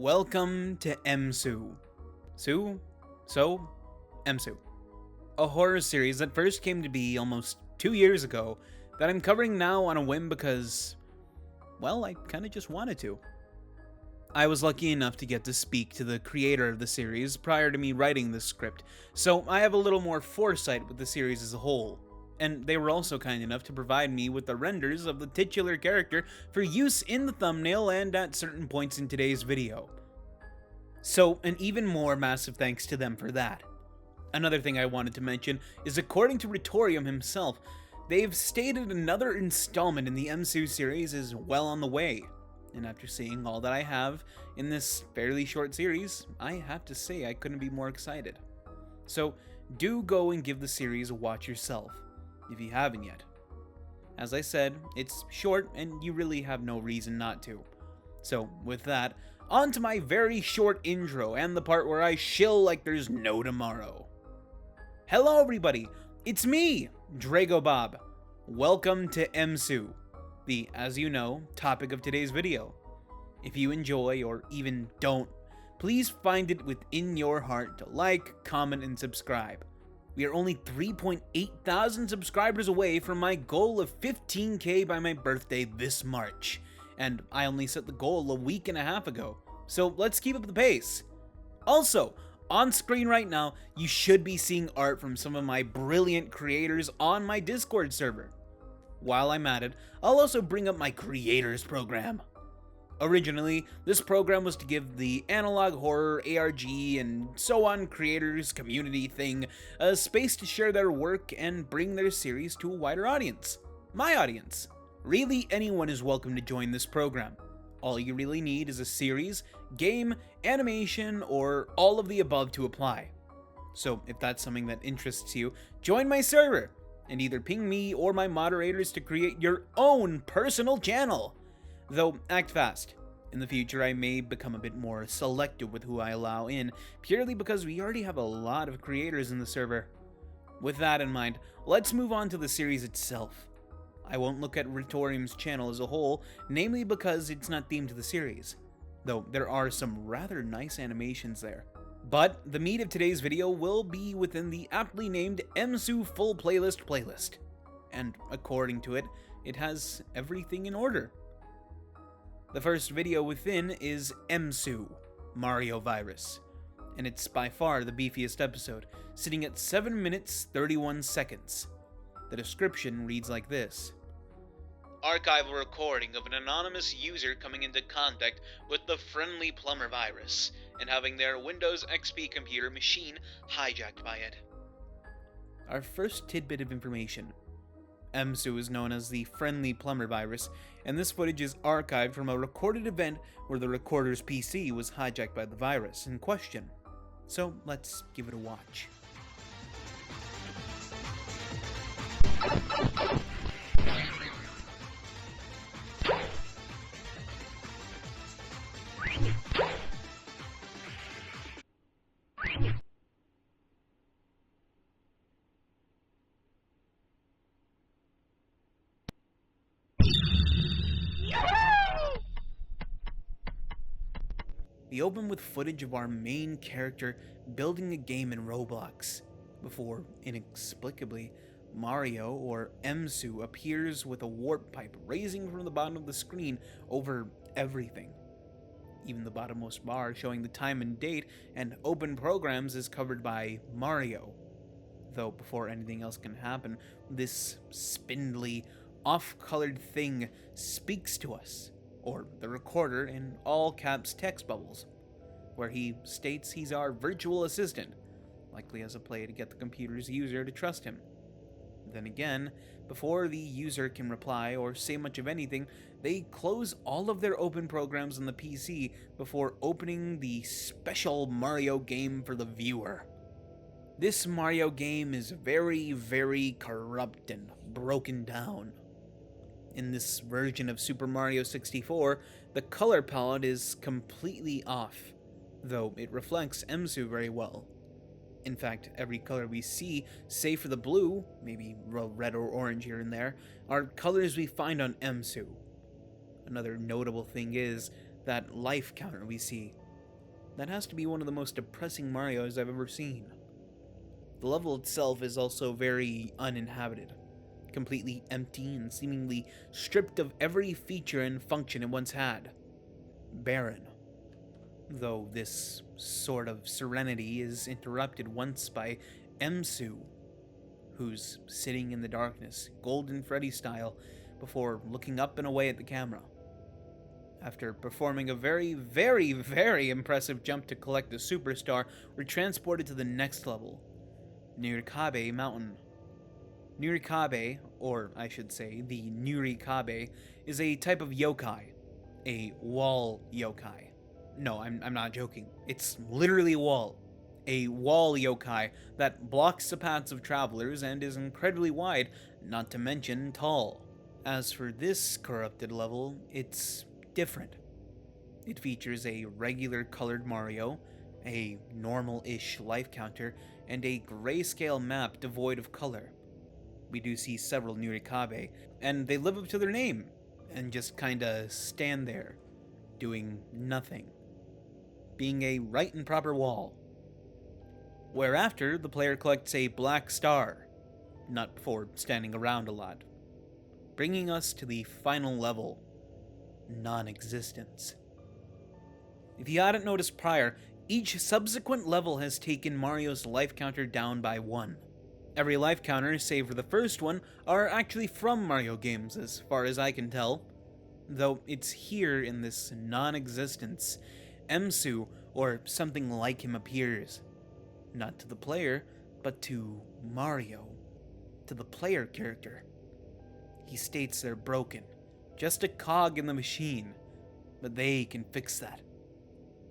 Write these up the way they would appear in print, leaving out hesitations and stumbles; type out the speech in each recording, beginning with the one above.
Welcome to M.SOU. M.SOU. A horror series that first came to be almost 2 years ago that I'm covering now on a whim because, well, I kinda just wanted to. I was lucky enough to get to speak to the creator of the series prior to me writing this script, so I have a little more foresight with the series as a whole. And they were also kind enough to provide me with the renders of the titular character for use in the thumbnail and at certain points in today's video. So an even more massive thanks to them for that. Another thing I wanted to mention is, according to Rhetorium himself, they've stated another installment in the M.SOU series is well on the way. And after seeing all that I have in this fairly short series, I have to say I couldn't be more excited. So do go and give the series a watch yourself, if you haven't yet. As I said, it's short and you really have no reason not to. So with that, on to my very short intro and the part where I shill like there's no tomorrow. Hello everybody, it's me, Dregobob. Welcome to M.SOU, the, as you know, topic of today's video. If you enjoy, or even don't, please find it within your heart to like, comment, and subscribe. We are only 3.8 thousand subscribers away from my goal of 15K by my birthday this March, and I only set the goal a week and a half ago, so let's keep up the pace. Also, on screen right now, you should be seeing art from some of my brilliant creators on my Discord server. While I'm at it, I'll also bring up my creators program. Originally, this program was to give the analog horror, ARG, and so on creators community thing a space to share their work and bring their series to a wider audience. My audience. Really, anyone is welcome to join this program. All you really need is a series, game, animation, or all of the above to apply. So if that's something that interests you, join my server and either ping me or my moderators to create your own personal channel. Though, act fast. In the future, I may become a bit more selective with who I allow in, purely because we already have a lot of creators in the server. With that in mind, let's move on to the series itself. I won't look at Rhetorium's channel as a whole, namely because it's not themed to the series, though there are some rather nice animations there. But the meat of today's video will be within the aptly named M.SOU full playlist, and according to it, it has everything in order. The first video within is M.SOU, Mario Virus, and it's by far the beefiest episode, sitting at 7 minutes 31 seconds. The description reads like this. Archival recording of an anonymous user coming into contact with the friendly plumber virus, and having their Windows XP computer machine hijacked by it. Our first tidbit of information. M.SOU is known as the friendly plumber virus, and this footage is archived from a recorded event where the recorder's PC was hijacked by the virus in question. So let's give it a watch. We open with footage of our main character building a game in Roblox, before, inexplicably, Mario, or M.SOU, appears with a warp pipe raising from the bottom of the screen over everything. Even the bottommost bar showing the time and date and open programs is covered by Mario. Though before anything else can happen, this spindly, off-colored thing speaks to us, or the recorder in all caps text bubbles, where he states he's our virtual assistant, likely as a play to get the computer's user to trust him. Then again, before the user can reply or say much of anything, they close all of their open programs on the PC before opening the special Mario game for the viewer. This Mario game is very, very corrupt and broken down. In this version of Super Mario 64, the color palette is completely off, though it reflects M.SOU very well. In fact, every color we see, save for the blue, maybe red or orange here and there, are colors we find on M.SOU. Another notable thing is that life counter we see. That has to be one of the most depressing Marios I've ever seen. The level itself is also very uninhabited, completely empty and seemingly stripped of every feature and function it once had. Barren. Though this sort of serenity is interrupted once by M.SOU, who's sitting in the darkness, Golden Freddy style, before looking up and away at the camera. After performing a very, very, very impressive jump to collect the superstar, we're transported to the next level, Nurikabe Mountain. Nurikabe, or I should say, the Nurikabe, is a type of yokai, a wall yokai. No, I'm not joking. It's literally a wall. A wall yokai that blocks the paths of travelers and is incredibly wide, not to mention tall. As for this corrupted level, it's different. It features a regular colored Mario, a normal-ish life counter, and a grayscale map devoid of color. We do see several Nurikabe, and they live up to their name, and just kinda stand there, doing nothing. Being a right and proper wall. Whereafter, the player collects a black star, not before standing around a lot. Bringing us to the final level, non-existence. If you hadn't noticed prior, each subsequent level has taken Mario's life counter down by 1. Every life counter, save for the first one, are actually from Mario games, as far as I can tell. Though it's here in this non-existence, M.SOU, or something like him, appears. Not to the player, but to Mario. To the player character. He states they're broken, just a cog in the machine, but they can fix that.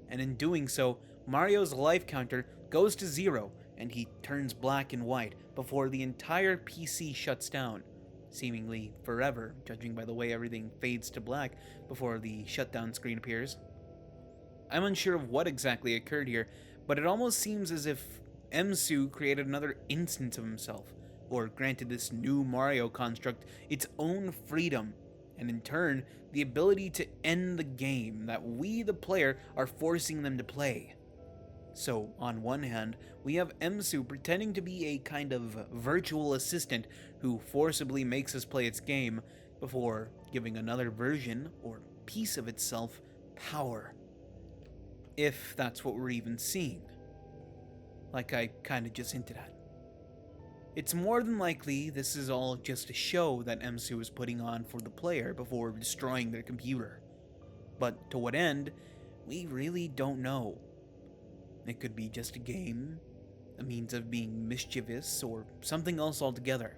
And in doing so, Mario's life counter goes to 0, and he turns black and white before the entire PC shuts down, seemingly forever, judging by the way everything fades to black before the shutdown screen appears. I'm unsure of what exactly occurred here, but it almost seems as if M.SOU created another instance of himself, or granted this new Mario construct its own freedom, and in turn, the ability to end the game that we, the player, are forcing them to play. So, on one hand, we have M.SOU pretending to be a kind of virtual assistant who forcibly makes us play its game before giving another version, or piece of itself, power. If that's what we're even seeing. Like I kinda just hinted at. It's more than likely this is all just a show that M.SOU is putting on for the player before destroying their computer. But to what end, we really don't know. It could be just a game, a means of being mischievous, or something else altogether.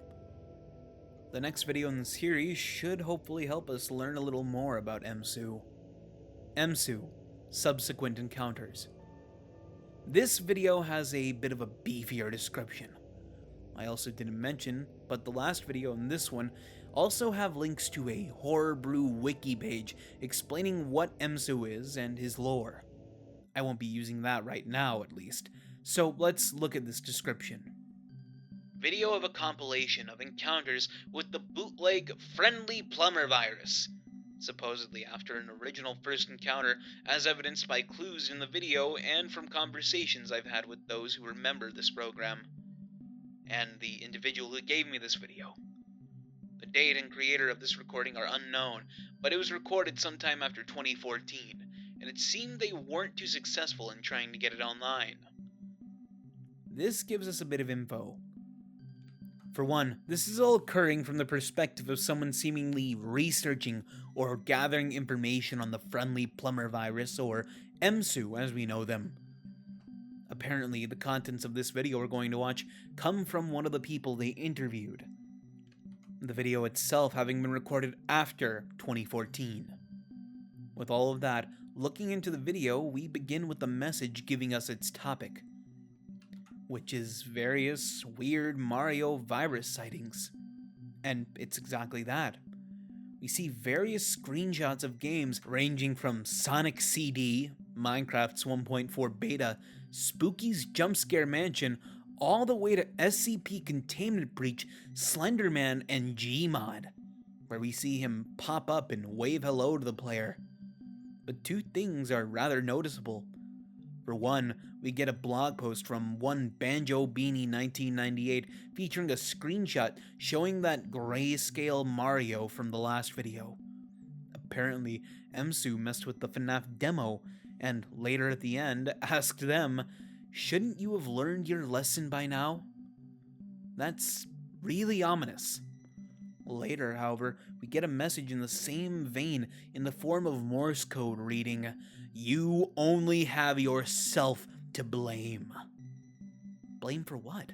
The next video in the series should hopefully help us learn a little more about M.SOU. M.SOU, Subsequent Encounters. This video has a bit of a beefier description. I also didn't mention, but the last video and this one also have links to a Horror Brew wiki page explaining what M.SOU is and his lore. I won't be using that right now, at least, so let's look at this description. Video of a compilation of encounters with the bootleg Friendly Plumber virus, supposedly after an original first encounter, as evidenced by clues in the video and from conversations I've had with those who remember this program, and the individual who gave me this video. The date and creator of this recording are unknown, but it was recorded sometime after 2014, and it seemed they weren't too successful in trying to get it online. This gives us a bit of info. For one, this is all occurring from the perspective of someone seemingly researching or gathering information on the Friendly Plumber virus, or M.SOU as we know them. Apparently, the contents of this video we're going to watch come from one of the people they interviewed. The video itself having been recorded after 2014. With all of that, looking into the video, we begin with the message giving us its topic, which is various weird Mario virus sightings. And it's exactly that. We see various screenshots of games ranging from Sonic CD, Minecraft's 1.4 beta, Spooky's Jumpscare Mansion, all the way to SCP Containment Breach, Slenderman, and Gmod, where we see him pop up and wave hello to the player. But two things are rather noticeable. For one, we get a blog post from one Banjo Beanie 1998 featuring a screenshot showing that grayscale Mario from the last video. Apparently, Msou messed with the FNAF demo, and later at the end asked them, "Shouldn't you have learned your lesson by now?" That's really ominous. Later, however, we get a message in the same vein in the form of Morse code reading, "You only have yourself to blame." Blame for what?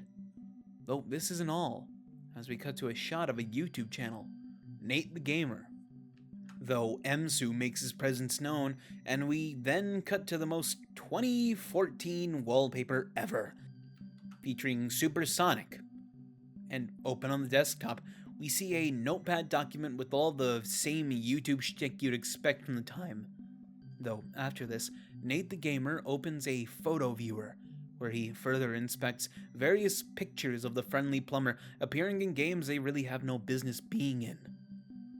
Though this isn't all, as we cut to a shot of a YouTube channel, Nate the Gamer. Though Msou makes his presence known, and we then cut to the most 2014 wallpaper ever, featuring Supersonic. And open on the desktop, we see a notepad document with all the same YouTube shtick you'd expect from the time. Though after this, Nate the Gamer opens a photo viewer, where he further inspects various pictures of the friendly plumber appearing in games they really have no business being in.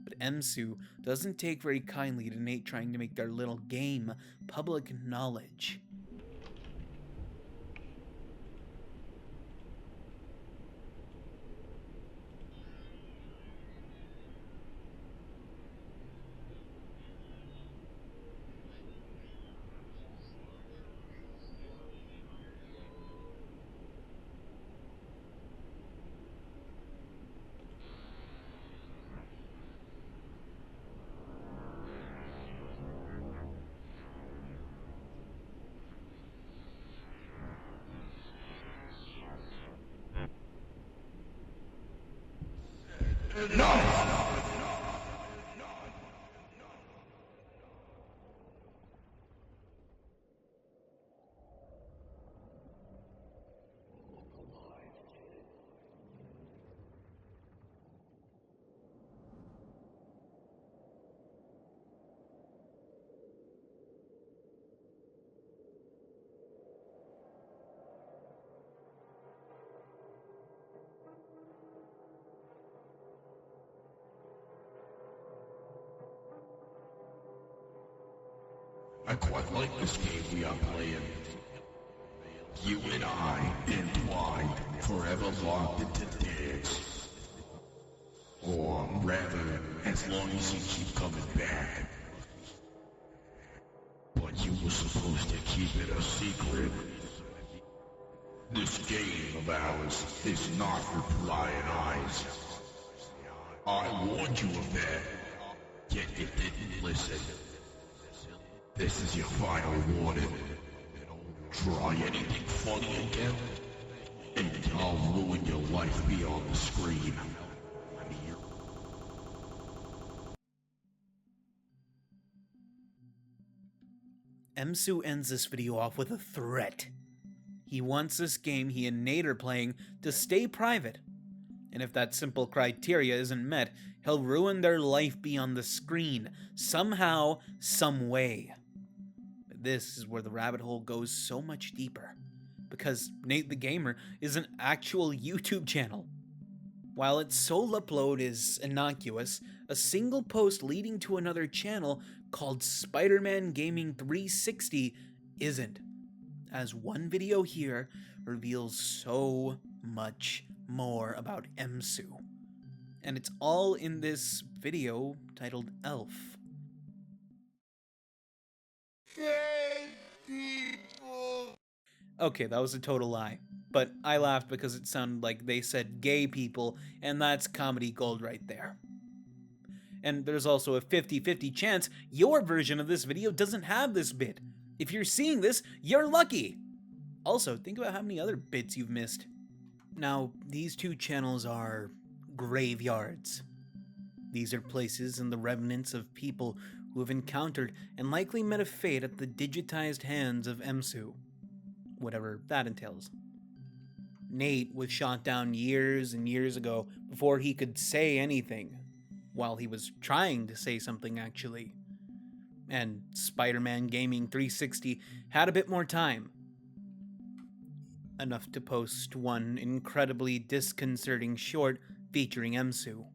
But Msou doesn't take very kindly to Nate trying to make their little game public knowledge. I quite like this game we are playing. You and I, entwined, forever locked into dance. Or rather, as long as you keep coming back. But you were supposed to keep it a secret. This game of ours is not for prying eyes. I warned you of that, yet you didn't listen. This is your final warning. Try anything funny again, and I'll ruin your life beyond the screen. Msou ends this video off with a threat. He wants this game he and Nate are playing to stay private, and if that simple criteria isn't met, he'll ruin their life beyond the screen, somehow, some way. But this is where the rabbit hole goes so much deeper, because Nate the Gamer is an actual YouTube channel. While its sole upload is innocuous, a single post leading to another channel called Spider-Man Gaming 360 isn't, as one video here reveals so much more about Msou. And it's all in this video titled Elf. Gay people. Okay, that was a total lie. But I laughed because it sounded like they said gay people, and that's comedy gold right there. And there's also a 50-50 chance your version of this video doesn't have this bit. If you're seeing this, you're lucky! Also, think about how many other bits you've missed. Now, these two channels are graveyards. These are places and the remnants of people who have encountered and likely met a fate at the digitized hands of Msou, whatever that entails. Nate was shot down years and years ago before he could say anything, while he was trying to say something actually. And Spider-Man Gaming 360 had a bit more time. Enough to post one incredibly disconcerting short featuring Msou.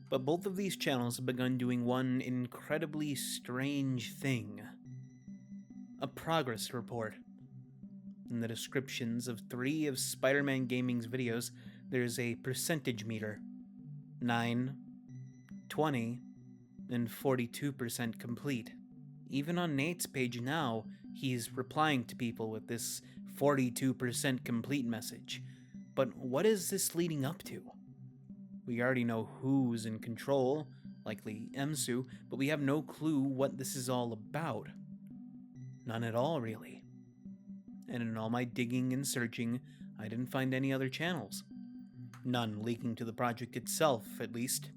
But both of these channels have begun doing one incredibly strange thing. a progress report. In the descriptions of 3 of Spider-Man Gaming's videos, there's a percentage meter. 9, 20, and 42% complete. Even on Nate's page now, he's replying to people with this 42% complete message. But what is this leading up to? We already know who's in control, likely M.SOU, but we have no clue what this is all about. None at all, really. And in all my digging and searching, I didn't find any other channels. None leaking to the project itself, at least.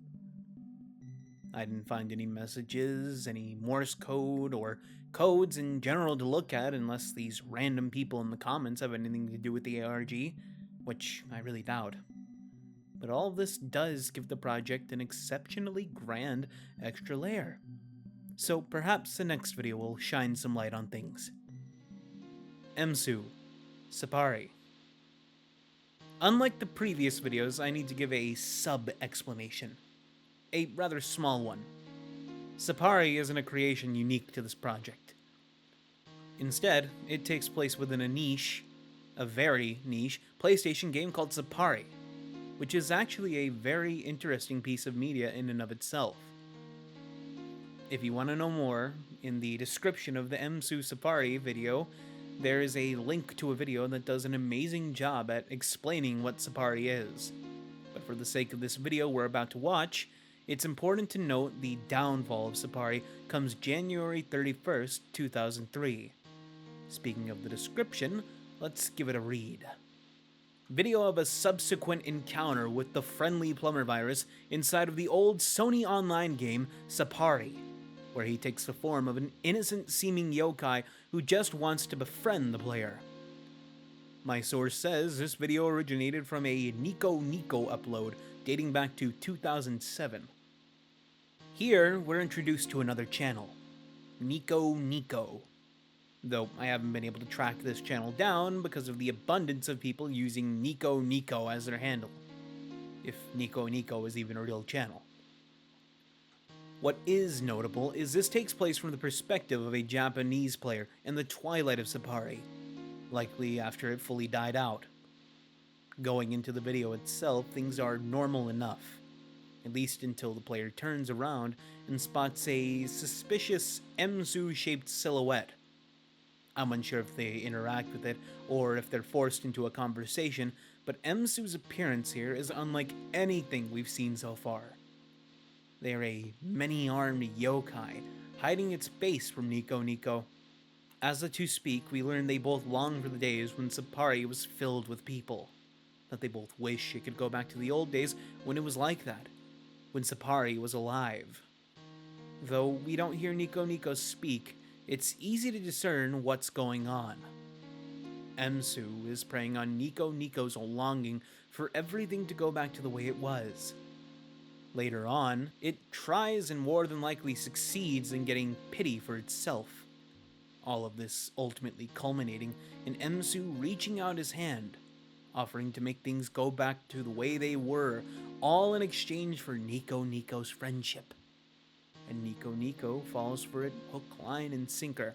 I didn't find any messages, any Morse code, or codes in general to look at unless these random people in the comments have anything to do with the ARG, which I really doubt. But all of this does give the project an exceptionally grand extra layer. So perhaps the next video will shine some light on things. M.SOU, Sapari. Unlike the previous videos, I need to give a sub-explanation. A rather small one. Sapari isn't a creation unique to this project. Instead, it takes place within a niche, a very niche, PlayStation game called Sapari, which is actually a very interesting piece of media in and of itself. If you want to know more, in the description of the M.SOU Sapari video, there is a link to a video that does an amazing job at explaining what Sapari is. But for the sake of this video we're about to watch, it's important to note the downfall of Sapari comes January 31st, 2003. Speaking of the description, let's give it a read. Video of a subsequent encounter with the friendly plumber virus inside of the old Sony Online game Sapari, where he takes the form of an innocent-seeming yokai who just wants to befriend the player. My source says this video originated from a Nico upload dating back to 2007. Here, we're introduced to another channel, Nico. Though I haven't been able to track this channel down because of the abundance of people using Nico as their handle. If Nico is even a real channel. What is notable is this takes place from the perspective of a Japanese player in the twilight of Sapari, likely after it fully died out. Going into the video itself, things are normal enough, at least until the player turns around and spots a suspicious M.SOU-shaped silhouette. I'm unsure if they interact with it or if they're forced into a conversation, but M.SOU's appearance here is unlike anything we've seen so far. They're a many-armed yokai, hiding its face from Nico. As the two speak, we learn they both long for the days when Sapari was filled with people. That they both wish it could go back to the old days when it was like that, when Sapari was alive. Though we don't hear Nico speak, it's easy to discern what's going on. M.SOU is preying on Nico's longing for everything to go back to the way it was. Later on, it tries and more than likely succeeds in getting pity for itself. All of this ultimately culminating in M.SOU reaching out his hand, offering to make things go back to the way they were, all in exchange for Nico's friendship. And Nico falls for it hook, line, and sinker,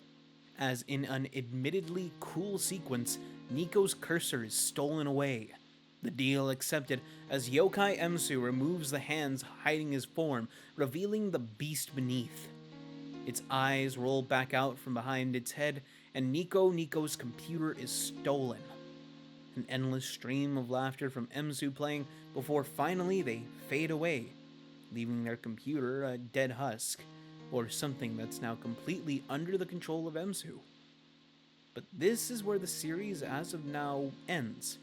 as in an admittedly cruel sequence, Nico's cursor is stolen away. The deal accepted as yokai M.SOU removes the hands hiding his form, revealing the beast beneath. Its eyes roll back out from behind its head, and Nico's computer is stolen. An endless stream of laughter from M.SOU playing before finally they fade away, leaving their computer a dead husk, or something that's now completely under the control of M.SOU. But this is where the series, as of now, ends.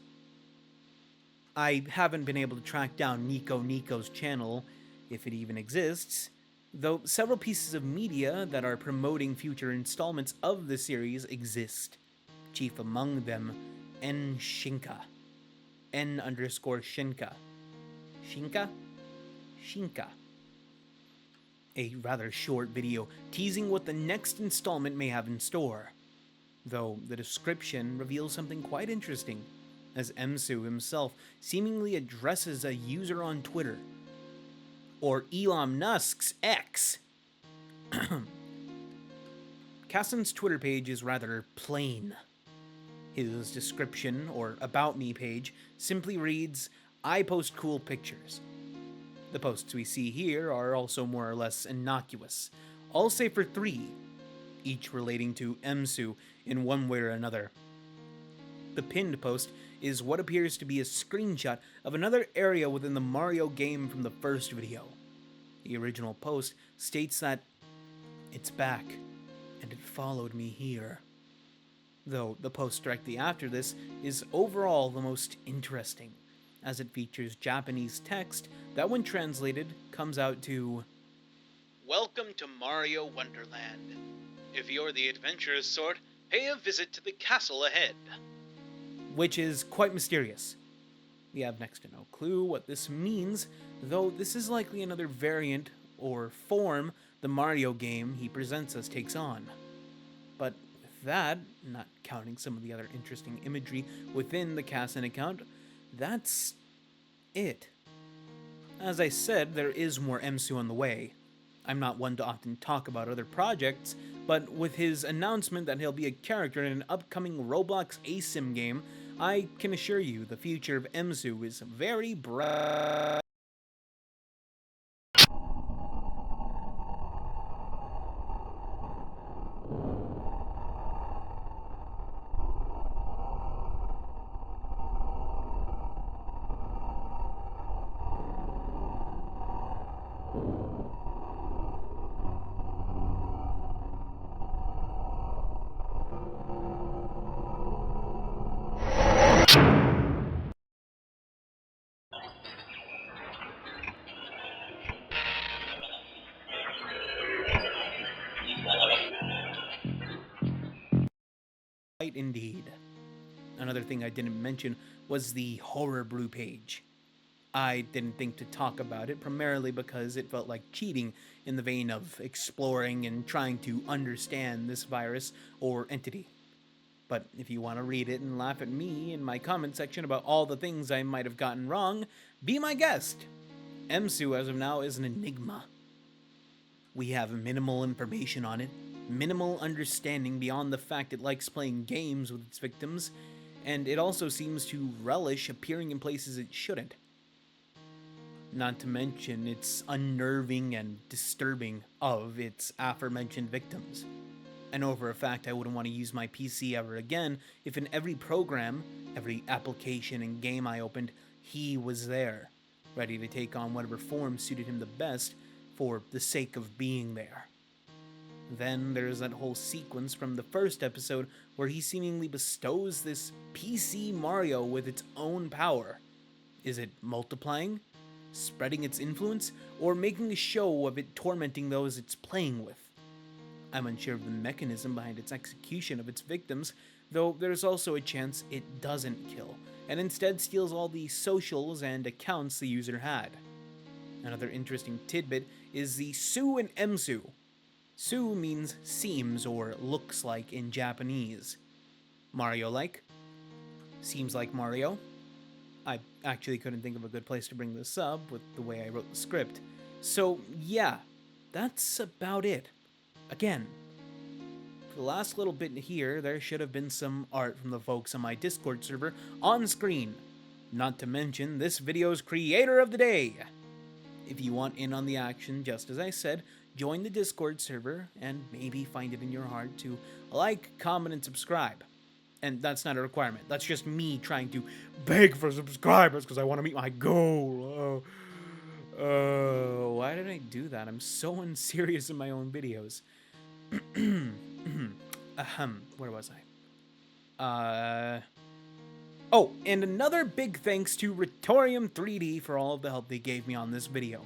I haven't been able to track down Nico's channel, if it even exists, though several pieces of media that are promoting future installments of the series exist. Chief among them, N_Shinka. N_Shinka. Shinka. A rather short video teasing what the next installment may have in store. Though the description reveals something quite interesting, as M.SOU himself seemingly addresses a user on Twitter, or Elon Musk's X. Kassen's Twitter page is rather plain. His description, or About Me page, simply reads, "I post cool pictures." The posts we see here are also more or less innocuous, all save for 3, each relating to M.SOU in one way or another. The pinned post is what appears to be a screenshot of another area within the Mario game from the first video. The original post states that it's back, and it followed me here. Though the post directly after this is overall the most interesting, as it features Japanese text that, when translated, comes out to, "Welcome to Mario Wonderland. If you're the adventurous sort, pay a visit to the castle ahead." Which is quite mysterious. We have next to no clue what this means, though this is likely another variant or form the Mario game he presents us takes on. But with that, not counting some of the other interesting imagery within the Kassen account, that's it. As I said, there is more M.SOU on the way. I'm not one to often talk about other projects, but with his announcement that he'll be a character in an upcoming Roblox ASIM game, I can assure you the future of M.SOU is very bright. Indeed. Another thing I didn't mention was the Horror Brew page. I didn't think to talk about it, primarily because it felt like cheating in the vein of exploring and trying to understand this virus or entity. But if you want to read it and laugh at me in my comment section about all the things I might have gotten wrong, be my guest. M.SOU as of now is an enigma. We have minimal information on it, minimal understanding beyond the fact it likes playing games with its victims, and it also seems to relish appearing in places it shouldn't. Not to mention its unnerving and disturbing of its aforementioned victims. I know for a fact I wouldn't want to use my PC ever again if in every program, every application and game I opened, he was there, ready to take on whatever form suited him the best for the sake of being there. Then there's that whole sequence from the first episode where he seemingly bestows this PC Mario with its own power. Is it multiplying, spreading its influence, or making a show of it tormenting those it's playing with? I'm unsure of the mechanism behind its execution of its victims, though there's also a chance it doesn't kill, and instead steals all the socials and accounts the user had. Another interesting tidbit is the SOU and M.SOU. SOU means seems or looks like in Japanese. Mario-like? Seems like Mario? I actually couldn't think of a good place to bring this up with the way I wrote the script. So yeah, that's about it. Again, for the last little bit here, there should have been some art from the folks on my Discord server on screen. Not to mention this video's creator of the day. If you want in on the action, just as I said, join the Discord server and maybe find it in your heart to like, comment, and subscribe. And that's not a requirement. That's just me trying to beg for subscribers because I want to meet my goal. Why did I do that? I'm so unserious in my own videos. Where was I? Oh, and another big thanks to Retorium 3D for all of the help they gave me on this video.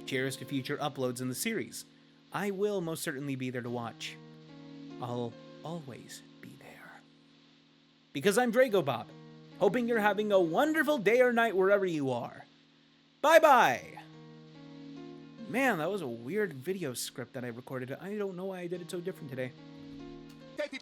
Cheers to future uploads in the series. I will most certainly be there to watch. I'll always be there. Because I'm Dregobob, hoping you're having a wonderful day or night wherever you are. Bye-bye! Man, that was a weird video script that I recorded. I don't know why I did it so different today. Hey, people.